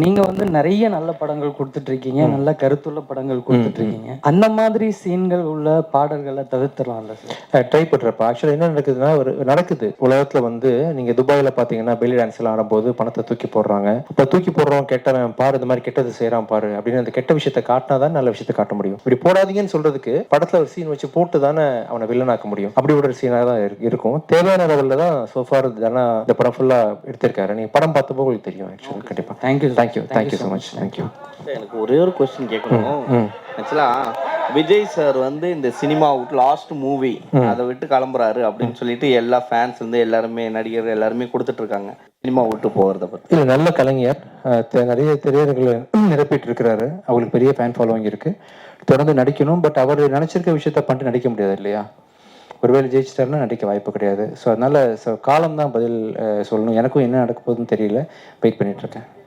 நீங்க வந்து நிறைய நல்ல படங்கள் கொடுத்துட்டு இருக்கீங்க, நல்ல கருத்துள்ள படங்கள் கொடுத்துட்டு இருக்கீங்க. அந்த மாதிரி சீன்கள் உள்ள பாடல்களை தவிர்த்துடலாம்ல சார்? ட்ரை பண்றப்ப ஆக்சுவலா என்ன நடக்குதுன்னா, ஒரு நடக்குது உலகத்துல வந்து நீங்க துபாயில பாத்தீங்கன்னா பெல்லி டான்ஸ் எல்லாம் ஆடும்போது பணத்தை தூக்கி போடுறாங்க. இப்ப தூக்கி போடுறவன் கெட்டவன் பாரு, இந்த மாதிரி கெட்டது செய்யறான் பாரு அப்படின்னு அந்த கெட்ட விஷயத்தை காட்டினாதான் நல்ல விஷயத்தை காட்ட முடியும். இப்படி போடாதீங்கன்னு சொல்றதுக்கு படத்துல ஒரு சீன் வச்சு போட்டு தானே அவனை வில்லனாக்க முடியும். அப்படி ஒரு சீனாக தான் இருக்கும். தேவையான லெவல்ல தான் சோஃபார் இந்த படம் ஃபுல்லா எடுத்திருக்காரு. நீங்க படம் பார்த்தப்போ உங்களுக்கு தெரியும். ஆக்சுவலா கண்டிப்பா. Thank you so much. தேங்க்யூ. எனக்கு ஒரே ஒரு கொஸ்டின் கேட்கணும். ஆக்சுவலா விஜய் சார் வந்து இந்த சினிமா விட்டு லாஸ்ட் மூவி அதை விட்டு கிளம்புறாரு அப்படின்னு சொல்லிட்டு எல்லா ஃபேன்ஸ் வந்து எல்லாருமே நடிகர் எல்லாருமே கொடுத்துட்டு இருக்காங்க சினிமா விட்டு போகிறத பற்றி. இல்லை, நல்ல கலைஞர், நிறைய திரையரங்களை நிரப்பிட்டு இருக்கிறாரு. அவங்களுக்கு பெரிய ஃபேன் ஃபாலோவிங் இருக்கு. தொடர்ந்து நடிக்கணும். பட் அவர் நினைச்சிருக்க விஷயத்த பண்ணிட்டு நடிக்க முடியாது இல்லையா? ஒருவேளை ஜெயிச்சிட்டாருன்னா நடிக்க வாய்ப்பு கிடையாது. ஸோ அதனால காலம் தான் பதில் சொல்லணும். எனக்கும் என்ன நடக்க போகுதுன்னு தெரியல. வெயிட் பண்ணிட்டு இருக்கேன்.